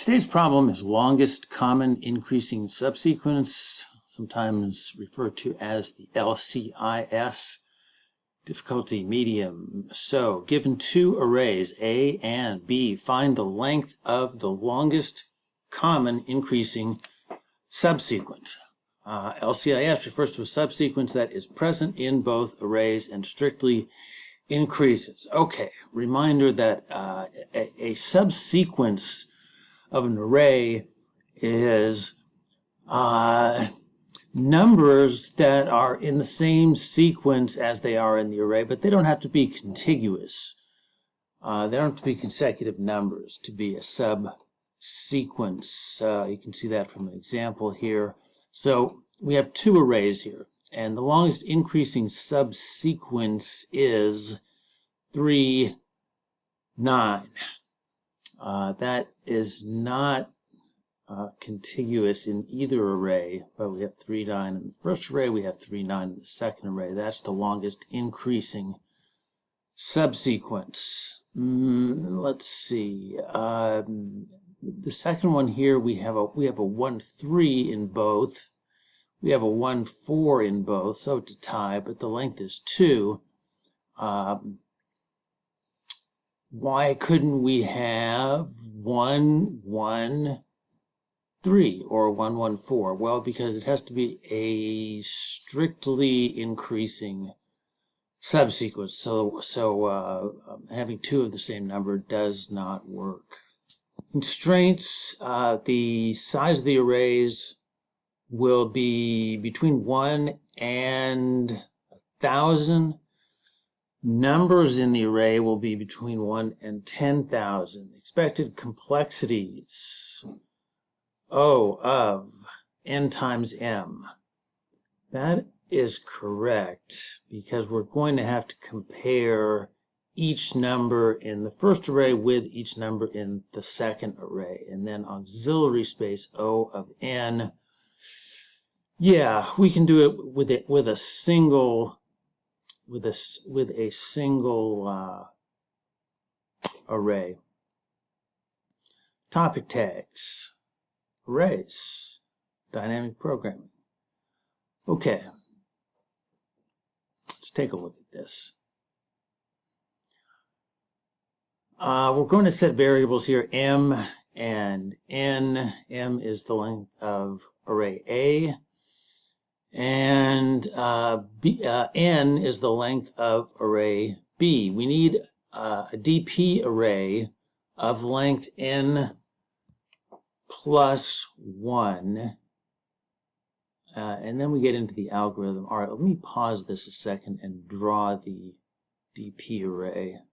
Today's problem is longest common increasing subsequence, sometimes referred to as the LCIS, difficulty medium. So, given two arrays, A and B, find the length of the longest common increasing subsequence. LCIS refers to a subsequence that is present in both arrays and strictly increases. Okay, reminder that a subsequence of an array is numbers that are in the same sequence as they are in the array, but they don't have to be contiguous. They don't have to be consecutive numbers to be a subsequence. You can see that from an example here. So we have two arrays here, and the longest increasing subsequence is 3, 9. That is not contiguous in either array, but we have 3, 9 in the first array, we have 3, 9 in the second array. That's the longest increasing subsequence. Let's see. The second one here, we have a 1, 3 in both. We have a 1, 4 in both, so it's a tie, but the length is 2. Why couldn't we have 1, 1, 3 or 1, 1, 4? Well, because it has to be a strictly increasing subsequence. So having two of the same number does not work. Constraints, the size of the arrays will be between 1 and 1,000. Numbers in the array will be between 1 and 10,000. Expected complexities, O of n times m. That is correct because we're going to have to compare each number in the first array with each number in the second array. And then auxiliary space O of n. Yeah, we can do it with a single array. Topic tags, arrays, dynamic programming. Okay, let's take a look at this. We're going to set variables here, m and n. M is the length of array A, and n is the length of array B. We need a DP array of length n plus 1, and then we get into the algorithm. All right, let me pause this a second and draw the DP array.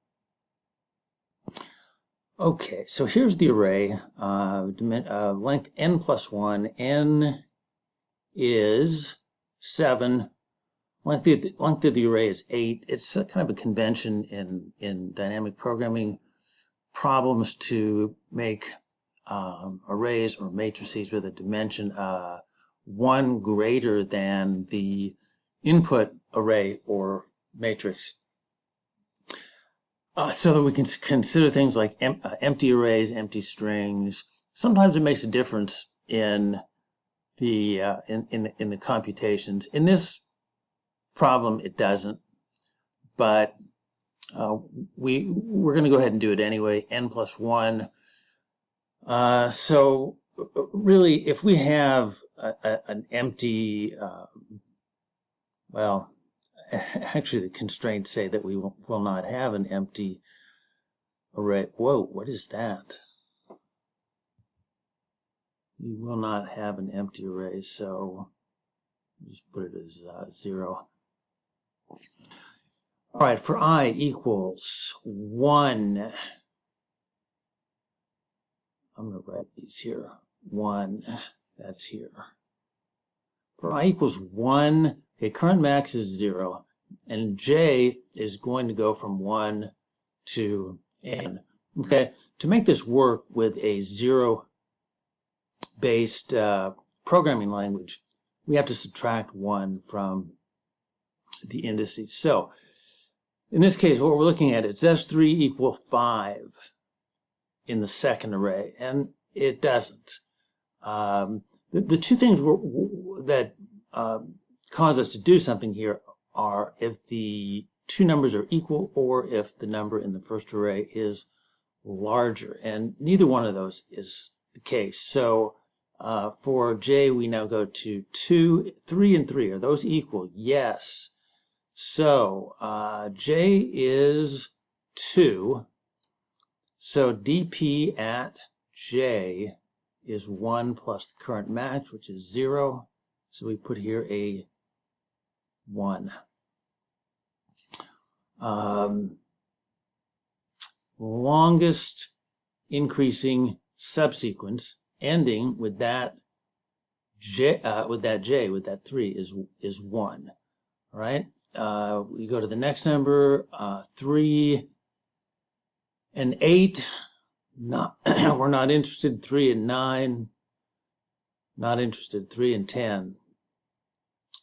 Okay, so here's the array, length n plus 1. N is 7. Length of the array is 8. It's kind of a convention in dynamic programming problems to make arrays or matrices with a dimension 1 greater than the input array or matrix. So that we can consider things like empty arrays, empty strings. Sometimes it makes a difference in the in the computations. In this problem, it doesn't, but we're going to go ahead and do it anyway. N plus 1. So really, if we have an empty, well, actually the constraints say that we will not have an empty array. Whoa, what is that? We will not have an empty array, so just put it as 0. All right, for I equals 1, I'm going to write these here. 1, that's here. For I equals 1, okay, current max is 0, and j is going to go from 1 to n. Okay, to make this work with a 0-based programming language, we have to subtract 1 from the indices. So, in this case, what we're looking at is S3 equal 5 in the second array. And it doesn't. The two things that cause us to do something here are if the two numbers are equal or if the number in the first array is larger, and neither one of those is the case. So for J, we now go to 2, 3, and 3. Are those equal? Yes. So J is 2. So dp at J is 1 plus the current max, which is 0. So we put here a 1. Longest increasing subsequence ending with that J, with that 3 is 1. All right. We go to the next number, 3 and 8. We're not interested. 3 and 9. Not interested. 3 and 10.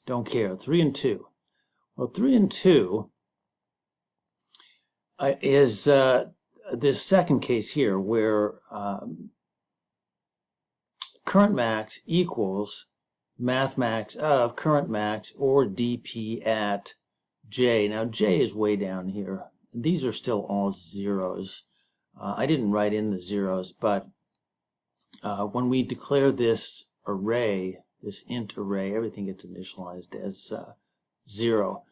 Don't care. 3 and 2. Well, 3 and 2 is this second case here where current max equals math max of current max or dp at J. Now J is way down here. These are still all zeros. I didn't write in the zeros, but when we declare this array, this int array, everything gets initialized as 0.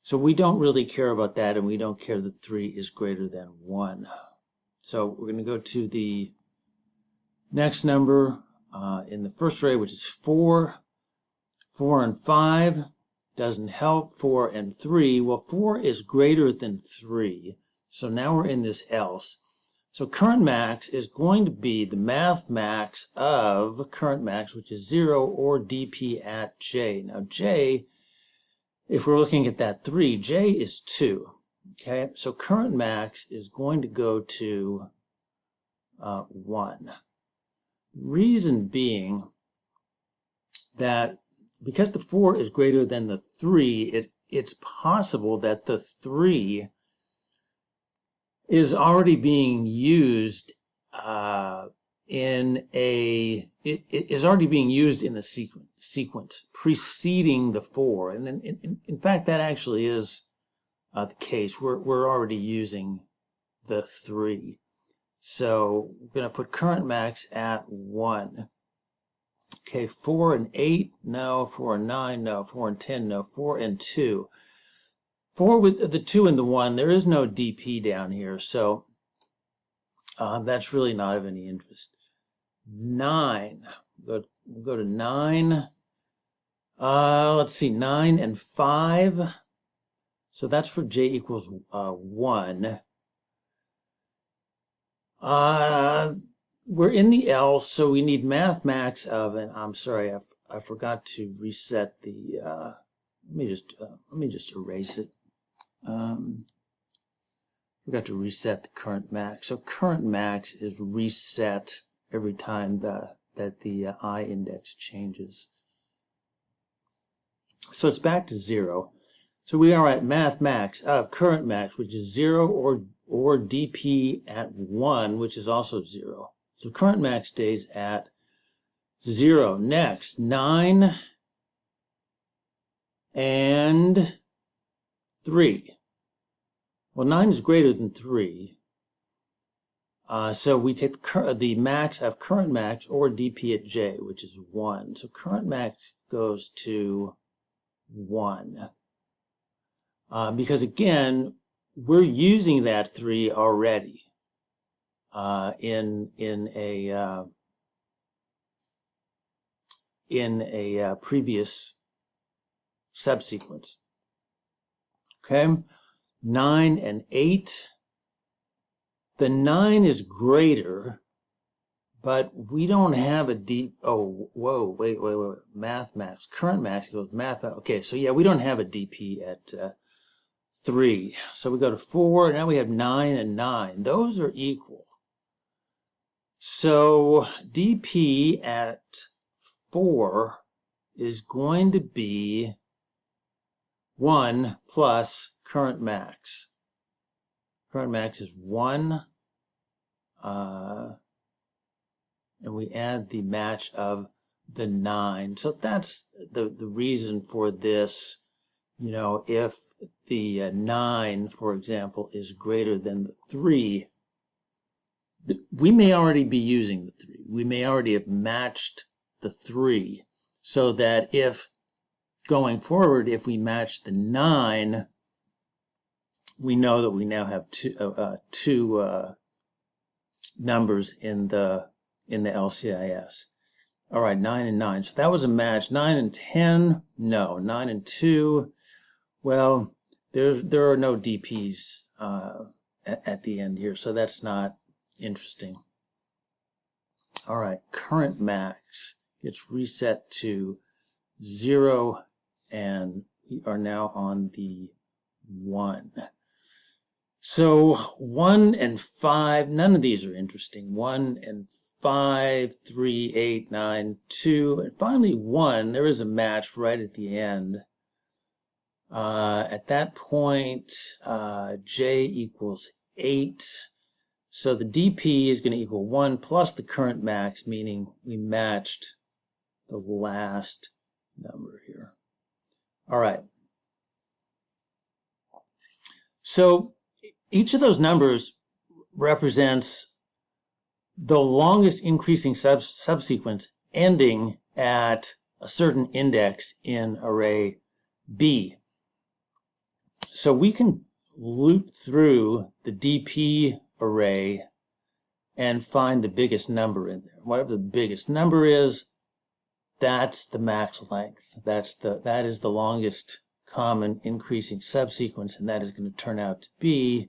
So we don't really care about that, and we don't care that 3 is greater than 1. So we're going to go to the next number in the first array, which is 4. 4 and 5 doesn't help. 4 and 3. Well, 4 is greater than 3. So now we're in this else. So current max is going to be the math max of current max, which is 0, or dp at J. Now J, if we're looking at that 3, J is 2. Okay, so current max is going to go to 1. Reason being that because the 4 is greater than the 3, it's possible that the 3 is already being used in the sequence preceding the 4, and in fact that actually is the case. We're already using the 3, so we're going to put current max at 1. Okay, 4 and 8, no. 4 and 9, no. 4 and 10, no. 4 and 2. 4 with the 2 and the 1, there is no dp down here, so that's really not of any interest. 9, we'll go to 9. Let's see, 9 and 5. So that's for J equals 1. We're in the else, so we need math max of, and I'm sorry, I forgot to reset the. Let me just erase it. Forgot to reset the current max. So current max is reset every time that the I index changes. So it's back to 0. So we are at math max of current max, which is 0, or dp at 1, which is also 0. So current max stays at 0. Next, 9 and 3. Well, 9 is greater than 3. So we take the max of current max or dp at J, which is 1. So current max goes to 1. Because again, we're using that 3 already in a previous subsequence. Okay, 9 and 8. The 9 is greater, but we don't have a deep. Oh, whoa, wait. Math max, current max goes math. Okay, so yeah, we don't have a dp at 3. So we go to 4. Now we have 9 and 9. Those are equal. So dp at 4 is going to be 1 plus current max. Current max is 1. and we add the match of the 9. So that's the reason for this. You know, if the 9, for example, is greater than the 3, we may already be using the 3. We may already have matched the 3, so that if going forward, if we match the 9, we know that we now have two numbers in the LCIS. All right, 9 and 9. So that was a match. 9 and 10, no. 9 and 2, well, there are no DPs at the end here, so that's not interesting. All right, current max gets reset to 0, and we are now on the 1. So 1 and 5, none of these are interesting. 1 and 5, 3, 8, 9, 2, and finally 1. There is a match right at the end. At that point, J equals 8. So the DP is going to equal 1 plus the current max, meaning we matched the last number here. All right. So each of those numbers represents the longest increasing subsequence ending at a certain index in array B. So we can loop through the DP array and find the biggest number in there. Whatever the biggest number is, that's the max length. That is the longest common increasing subsequence, and that is going to turn out to be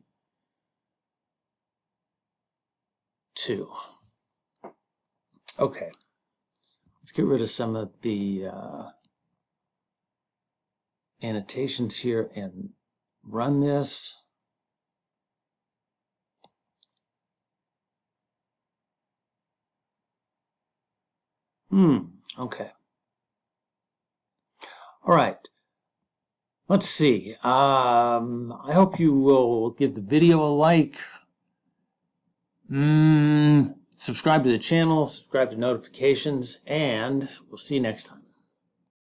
2. Okay, let's get rid of some of the annotations here and run this. Okay. All right. Let's see. I hope you will give the video a like. Subscribe to the channel, subscribe to notifications, and we'll see you next time.